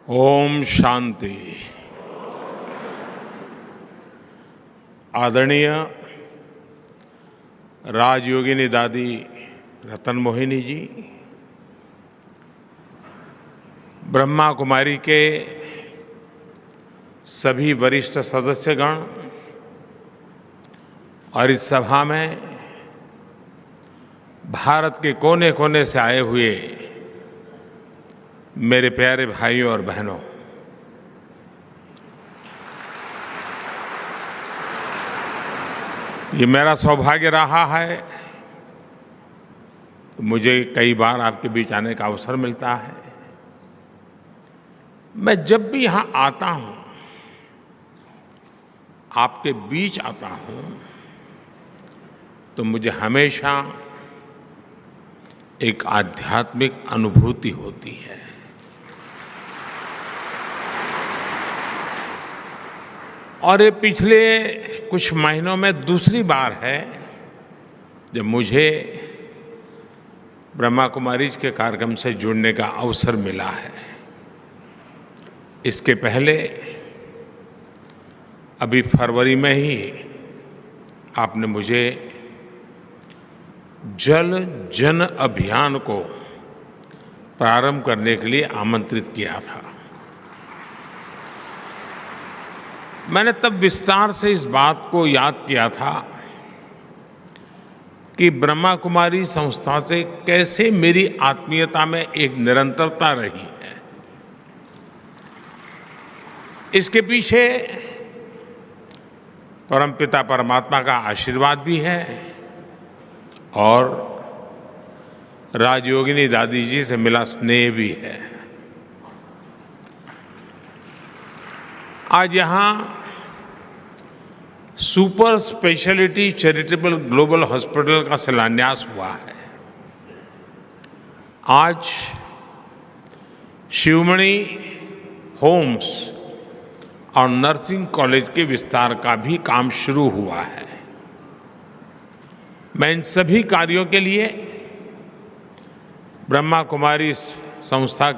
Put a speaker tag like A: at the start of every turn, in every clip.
A: ओम शांति। आदरणीय राजयोगिनी दादी रतन मोहिनी जी, ब्रह्मा कुमारी के सभी वरिष्ठ सदस्यगण और इस सभा में भारत के कोने कोने से आए हुए मेरे प्यारे भाइयों और बहनों, ये मेरा सौभाग्य रहा है। मुझे कई बार आपके बीच आने का अवसर मिलता है। मैं जब भी यहाँ आता हूँ, आपके बीच आता हूँ, तो मुझे हमेशा एक आध्यात्मिक अनुभूति होती है। और ये पिछले कुछ महीनों में दूसरी बार है जब मुझे ब्रह्मा कुमारीज के कार्यक्रम से जुड़ने का अवसर मिला है। इसके पहले अभी फरवरी में ही आपने मुझे जल जन अभियान को प्रारंभ करने के लिए आमंत्रित किया था। मैंने तब विस्तार से इस बात को याद किया था कि ब्रह्मा कुमारी संस्था से कैसे मेरी आत्मीयता में एक निरंतरता रही है। इसके पीछे परमपिता परमात्मा का आशीर्वाद भी है और राजयोगिनी दादी जी से मिला स्नेह भी है। आज यहाँ super speciality charitable global hospital का शिलान्यास हुआ है। आज शिवमणि होम्स और नर्सिंग कॉलेज के विस्तार का भी काम शुरू हुआ है। मैं इन सभी कार्यों के लिए ब्रह्मा कुमारी संस्था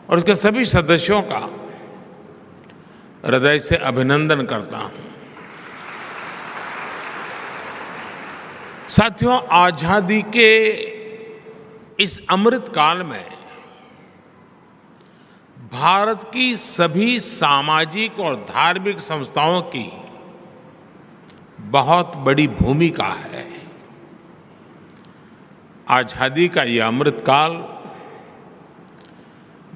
A: और उसके सभी सदस्यों का हृदय से अभिनंदन करता हूं। साथियों, आजादी के इस अमृत काल में भारत की सभी सामाजिक और धार्मिक संस्थाओं की बहुत बड़ी भूमिका है। आजादी का यह अमृत काल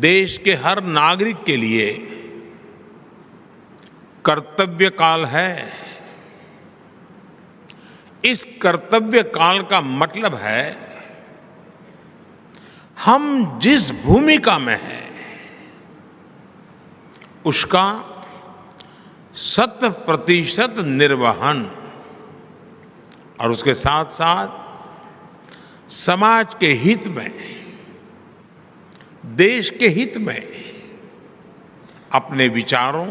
A: देश के हर नागरिक के लिए कर्तव्य काल है। इस कर्तव्य काल का मतलब है हम जिस भूमिका में हैं उसका 100% निर्वहन और उसके साथ साथ समाज के हित में, देश के हित में अपने विचारों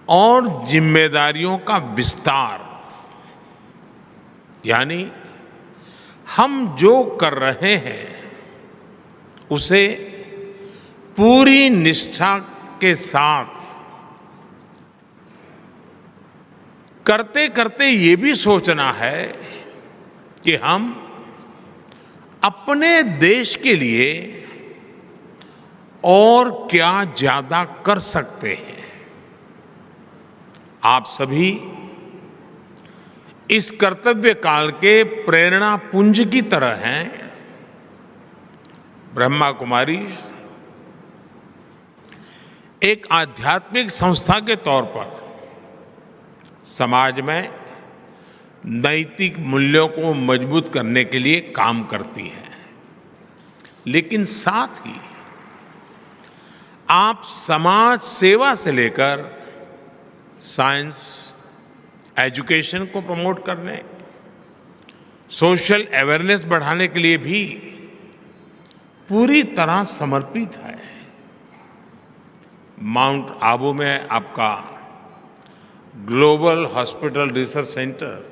A: और जिम्मेदारियों का विस्तार, यानी हम जो कर रहे हैं उसे पूरी निष्ठा के साथ करते करते ये भी सोचना है कि हम अपने देश के लिए और क्या ज्यादा कर सकते हैं। आप सभी इस कर्तव्य काल के प्रेरणा पुंज की तरह हैं। ब्रह्मा कुमारी एक आध्यात्मिक संस्था के तौर पर समाज में नैतिक मूल्यों को मजबूत करने के लिए काम करती है, लेकिन साथ ही आप समाज सेवा से लेकर साइंस एजुकेशन को प्रमोट करने, सोशल अवेयरनेस बढ़ाने के लिए भी पूरी तरह समर्पित है। माउंट आबू में आपका ग्लोबल हॉस्पिटल रिसर्च सेंटर,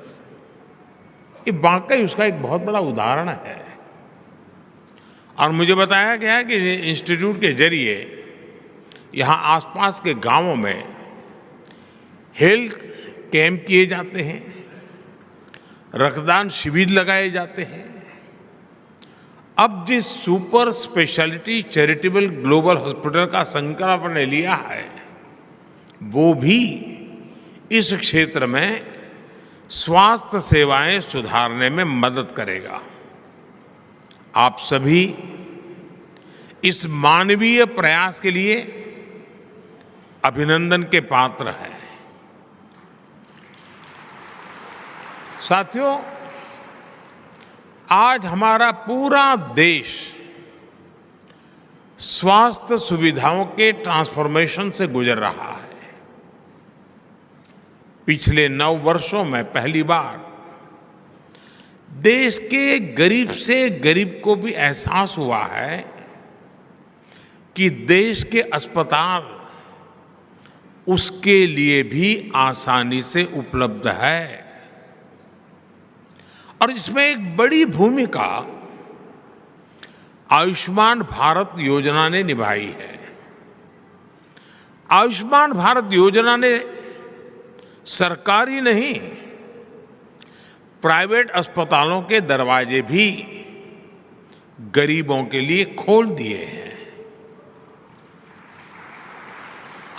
A: ये वाकई उसका एक बहुत बड़ा उदाहरण है। और मुझे बताया गया कि इंस्टीट्यूट के जरिए यहाँ आसपास के गांवों में हेल्थ कैंप किए जाते हैं, रक्तदान शिविर लगाए जाते हैं। अब जिस super speciality charitable global hospital का संकल्प ने लिया है, वो भी इस क्षेत्र में स्वास्थ्य सेवाएं सुधारने में मदद करेगा। आप सभी इस मानवीय प्रयास के लिए अभिनंदन के पात्र हैं। साथियों, आज हमारा पूरा देश स्वास्थ्य सुविधाओं के ट्रांसफॉर्मेशन से गुजर रहा है। पिछले 9 वर्षों में पहली बार देश के गरीब से गरीब को भी एहसास हुआ है कि देश के अस्पताल उसके लिए भी आसानी से उपलब्ध है। और इसमें एक बड़ी भूमिका आयुष्मान भारत योजना ने निभाई है। आयुष्मान भारत योजना ने सरकारी नहीं, प्राइवेट अस्पतालों के दरवाजे भी गरीबों के लिए खोल दिए हैं।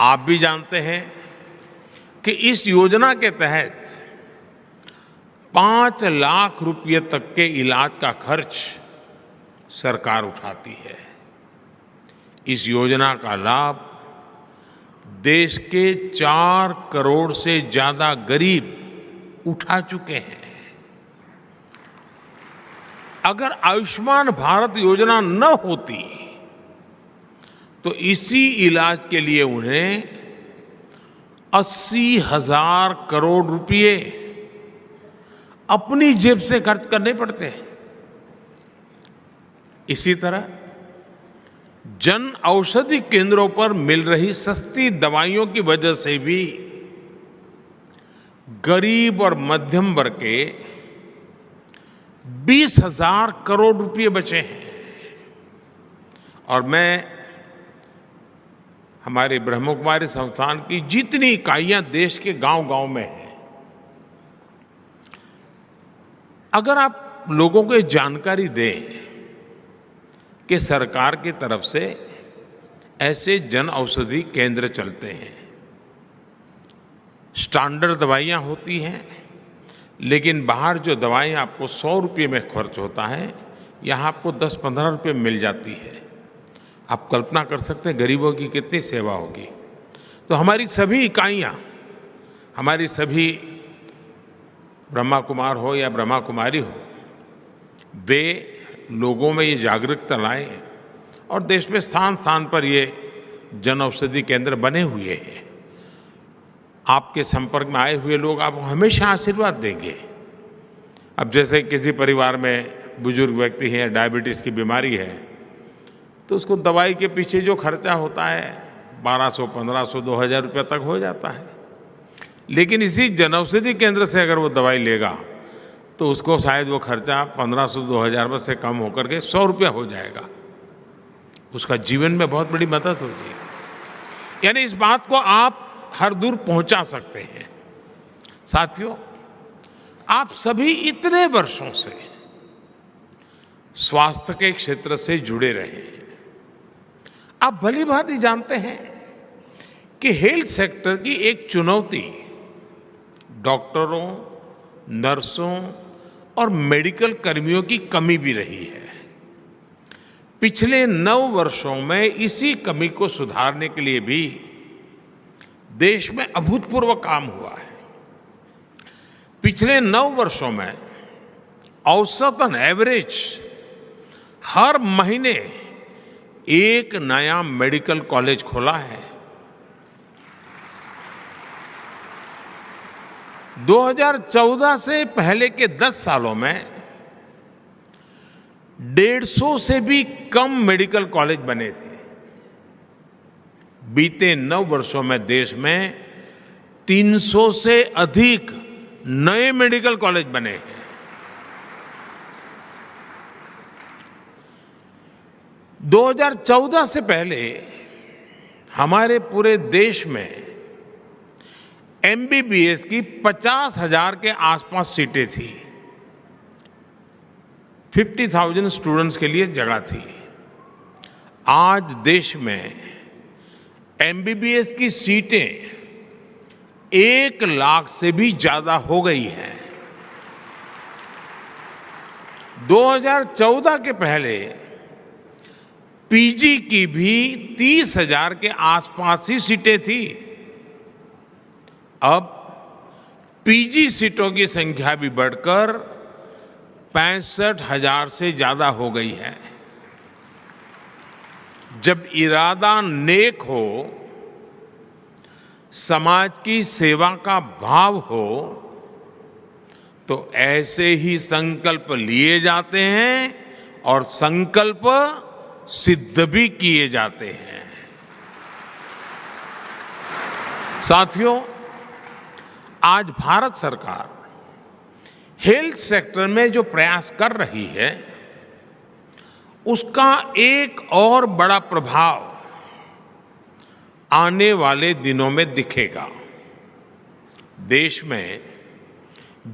A: आप भी जानते हैं कि इस योजना के तहत 5 लाख रुपये तक के इलाज का खर्च सरकार उठाती है। इस योजना का लाभ देश के 4 करोड़ से ज्यादा गरीब उठा चुके हैं। अगर आयुष्मान भारत योजना न होती तो इसी इलाज के लिए उन्हें 80,000 करोड़ रुपए अपनी जेब से खर्च करने पड़ते हैं। इसी तरह जन औषधि केंद्रों पर मिल रही सस्ती दवाइयों की वजह से भी गरीब और मध्यम वर्ग के 20,000 करोड़ रुपए बचे हैं। और मैं हमारे ब्रह्म कुमारी संस्थान की जितनी इकाइयां देश के गांव-गांव में हैं, अगर आप लोगों को जानकारी दें कि सरकार की तरफ से ऐसे जन औषधि केंद्र चलते हैं, स्टैंडर्ड दवाइयां होती हैं, लेकिन बाहर जो दवाइयां आपको 100 रुपये में खर्च होता है, यहाँ आपको 10-15 रुपये में मिल जाती है। आप कल्पना कर सकते हैं गरीबों की कितनी सेवा होगी। तो हमारी सभी इकाइयां, हमारी सभी ब्रह्मा कुमार हो या ब्रह्मा कुमारी हो, वे लोगों में ये जागरूकता लाएं और देश में स्थान स्थान पर ये जन औषधि केंद्र बने हुए हैं। आपके संपर्क में आए हुए लोग आपको हमेशा आशीर्वाद देंगे। अब जैसे किसी परिवार में बुजुर्ग व्यक्ति है, डायबिटीज़ की बीमारी है, तो उसको दवाई के पीछे जो खर्चा होता है 1200, 1500, 2000 रुपये तक हो जाता है। लेकिन इसी जनऔषधि केंद्र से अगर वो दवाई लेगा तो उसको शायद वो खर्चा 1500-2000 में से कम होकर के 100 रुपया हो जाएगा। उसका जीवन में बहुत बड़ी मदद होगी। यानी इस बात को आप हर दूर पहुंचा सकते हैं। साथियों, आप सभी इतने वर्षों से स्वास्थ्य के क्षेत्र से जुड़े रहे हैं। आप भली भांति जानते हैं कि हेल्थ सेक्टर की एक चुनौती डॉक्टरों, नर्सों और मेडिकल कर्मियों की कमी भी रही है। पिछले 9 वर्षों में इसी कमी को सुधारने के लिए भी देश में अभूतपूर्व काम हुआ है। पिछले 9 वर्षों में औसतन एवरेज हर महीने एक नया मेडिकल कॉलेज खोला है। 2014 से पहले के 10 सालों में 150 से भी कम मेडिकल कॉलेज बने थे। बीते 9 वर्षों में देश में 300 से अधिक नए मेडिकल कॉलेज बने हैं। 2014 से पहले हमारे पूरे देश में एमबीबीएस की 50,000 के आसपास सीटें थी। 50,000 स्टूडेंट्स के लिए जगह थी। आज देश में एमबीबीएस की सीटें 1 लाख से भी ज्यादा हो गई हैं। 2014 के पहले पीजी की भी 30,000 के आसपास ही सीटें थी। अब पीजी सीटों की संख्या भी बढ़कर 65,000 से ज्यादा हो गई है। जब इरादा नेक हो, समाज की सेवा का भाव हो, तो ऐसे ही संकल्प लिए जाते हैं और संकल्प सिद्ध भी किए जाते हैं। साथियों, आज भारत सरकार हेल्थ सेक्टर में जो प्रयास कर रही है, उसका एक और बड़ा प्रभाव आने वाले दिनों में दिखेगा। देश में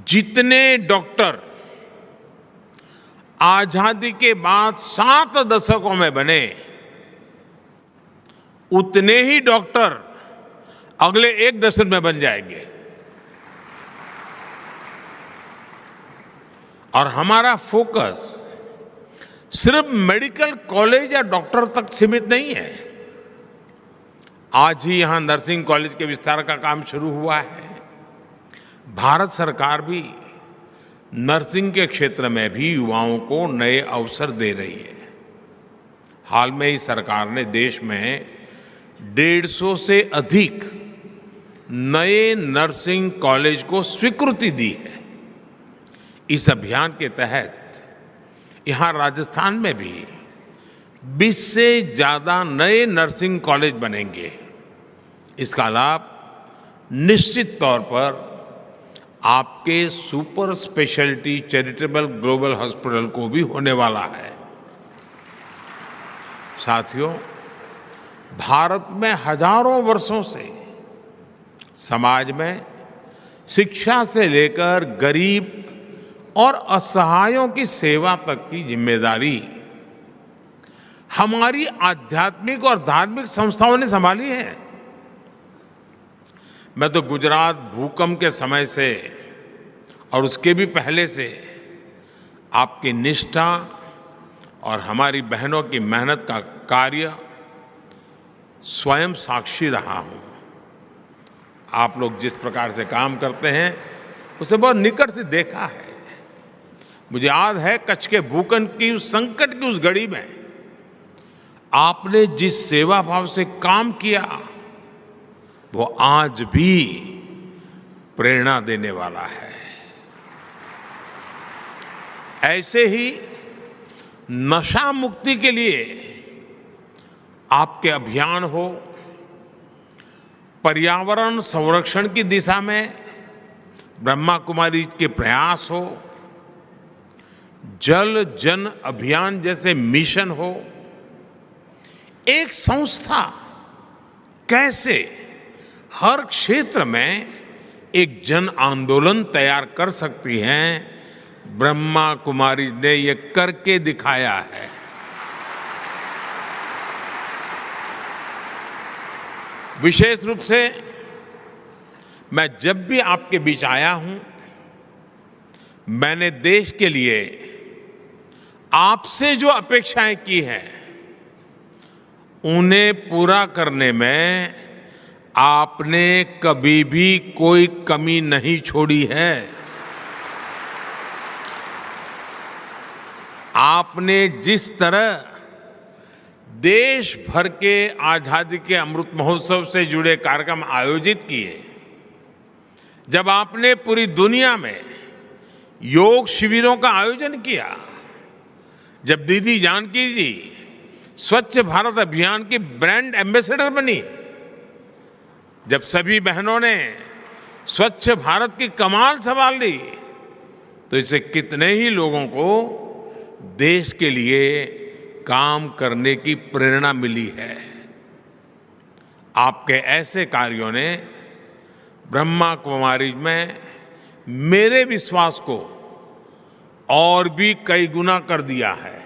A: जितने डॉक्टर आजादी के बाद 7 दशकों में बने, उतने ही डॉक्टर अगले 1 दशक में बन जाएंगे। और हमारा फोकस सिर्फ मेडिकल कॉलेज या डॉक्टर तक सीमित नहीं है। आज ही यहां नर्सिंग कॉलेज के विस्तार का काम शुरू हुआ है। भारत सरकार भी नर्सिंग के क्षेत्र में भी युवाओं को नए अवसर दे रही है। हाल में ही सरकार ने देश में 150 से अधिक नए नर्सिंग कॉलेज को स्वीकृति दी है। इस अभियान के तहत यहां राजस्थान में भी 20 से ज्यादा नए नर्सिंग कॉलेज बनेंगे। इसका लाभ निश्चित तौर पर आपके super speciality charitable global hospital को भी होने वाला है। साथियों, भारत में हजारों वर्षों से समाज में शिक्षा से लेकर गरीब और असहायों की सेवा तक की जिम्मेदारी हमारी आध्यात्मिक और धार्मिक संस्थाओं ने संभाली है। मैं तो गुजरात भूकंप के समय से और उसके भी पहले से आपकी निष्ठा और हमारी बहनों की मेहनत का कार्य स्वयं साक्षी रहा हूं। आप लोग जिस प्रकार से काम करते हैं, उसे बहुत निकट से देखा है। मुझे याद है कच्छ के भूकंप की उस संकट की उस घड़ी में आपने जिस सेवा भाव से काम किया, वो आज भी प्रेरणा देने वाला है। ऐसे ही नशा मुक्ति के लिए आपके अभियान हो, पर्यावरण संरक्षण की दिशा में ब्रह्मा कुमारी के प्रयास हो, जल जन अभियान जैसे मिशन हो, एक संस्था कैसे हर क्षेत्र में एक जन आंदोलन तैयार कर सकती है, ब्रह्मा कुमारी ने ये करके दिखाया है। विशेष रूप से मैं जब भी आपके बीच आया हूं, मैंने देश के लिए आपसे जो अपेक्षाएं की हैं, उन्हें पूरा करने में आपने कभी भी कोई कमी नहीं छोड़ी है। आपने जिस तरह देश भर के आजादी के अमृत महोत्सव से जुड़े कार्यक्रम आयोजित किए, जब आपने पूरी दुनिया में योग शिविरों का आयोजन किया, जब दीदी जानकी जी स्वच्छ भारत अभियान की ब्रांड एम्बेसडर बनी, जब सभी बहनों ने स्वच्छ भारत की कमान संभाल ली, तो इससे कितने ही लोगों को देश के लिए काम करने की प्रेरणा मिली है। आपके ऐसे कार्यों ने ब्रह्मा कुमारी में मेरे विश्वास को और भी कई गुना कर दिया है।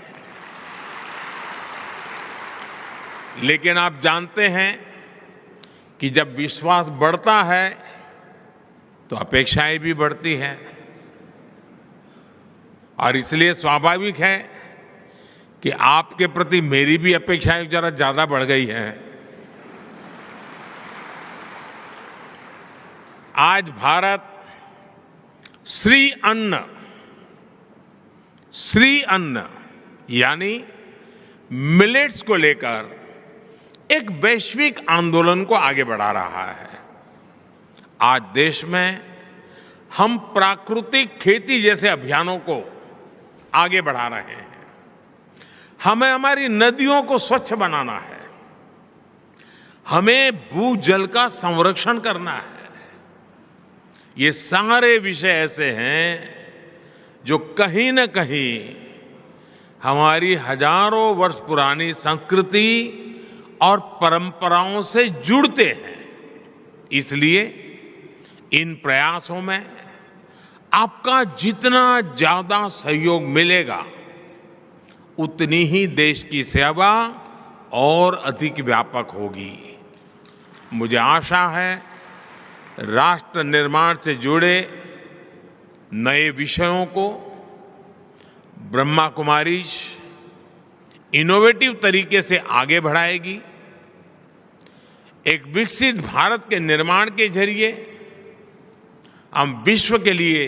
A: लेकिन आप जानते हैं कि जब विश्वास बढ़ता है तो अपेक्षाएं भी बढ़ती हैं, और इसलिए स्वाभाविक है कि आपके प्रति मेरी भी अपेक्षाएं जरा ज्यादा बढ़ गई हैं। आज भारत श्री अन्न यानी मिलेट्स को लेकर एक वैश्विक आंदोलन को आगे बढ़ा रहा है। आज देश में हम प्राकृतिक खेती जैसे अभियानों को आगे बढ़ा रहे हैं। हमें हमारी नदियों को स्वच्छ बनाना है, हमें भूजल का संरक्षण करना है। ये सारे विषय ऐसे हैं जो कहीं न कहीं हमारी हजारों वर्ष पुरानी संस्कृति और परंपराओं से जुड़ते हैं। इसलिए इन प्रयासों में आपका जितना ज्यादा सहयोग मिलेगा, उतनी ही देश की सेवा और अधिक व्यापक होगी। मुझे आशा है राष्ट्र निर्माण से जुड़े नए विषयों को ब्रह्मा कुमारीज इनोवेटिव तरीके से आगे बढ़ाएगी। एक विकसित भारत के निर्माण के जरिए हम विश्व के लिए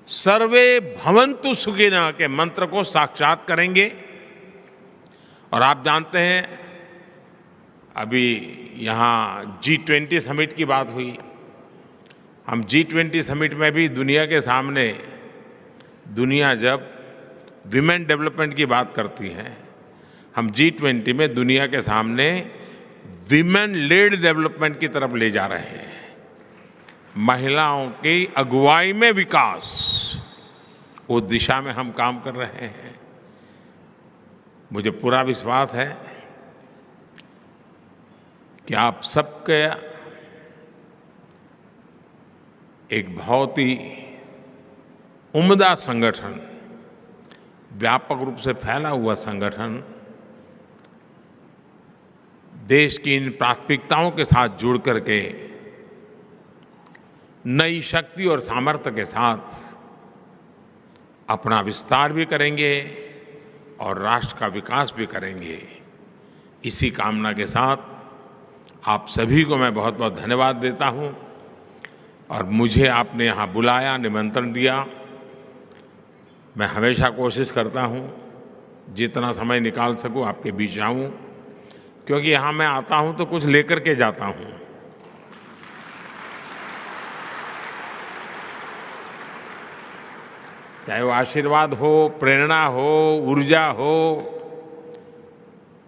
A: सर्वे भवन्तु सुखिनः के मंत्र को साक्षात करेंगे। और आप जानते हैं, अभी यहाँ G20 समिट की बात हुई। हम G20 समिट में भी दुनिया के सामने, दुनिया जब विमेन डेवलपमेंट की बात करती है, हम G20 में दुनिया के सामने विमेन लेड डेवलपमेंट की तरफ ले जा रहे हैं। महिलाओं की अगुवाई में विकास, उस दिशा में हम काम कर रहे हैं। मुझे पूरा विश्वास है कि आप सबके एक बहुत ही उम्दा संगठन, व्यापक रूप से फैला हुआ संगठन देश की इन प्राथमिकताओं के साथ जुड़ करके नई शक्ति और सामर्थ्य के साथ अपना विस्तार भी करेंगे और राष्ट्र का विकास भी करेंगे। इसी कामना के साथ आप सभी को मैं बहुत बहुत धन्यवाद देता हूं, और मुझे आपने यहाँ बुलाया, निमंत्रण दिया। मैं हमेशा कोशिश करता हूँ जितना समय निकाल सकूँ आपके बीच आऊँ, क्योंकि यहाँ मैं आता हूँ तो कुछ लेकर के जाता हूँ। चाहे वो आशीर्वाद हो, प्रेरणा हो, ऊर्जा हो,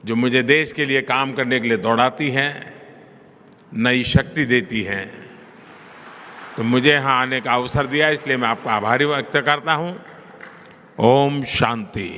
A: जो मुझे देश के लिए काम करने के लिए दौड़ाती है, नई शक्ति देती है। तो मुझे यहाँ आने का अवसर दिया, इसलिए मैं आपका आभारी व्यक्त करता हूँ। ओम शांति।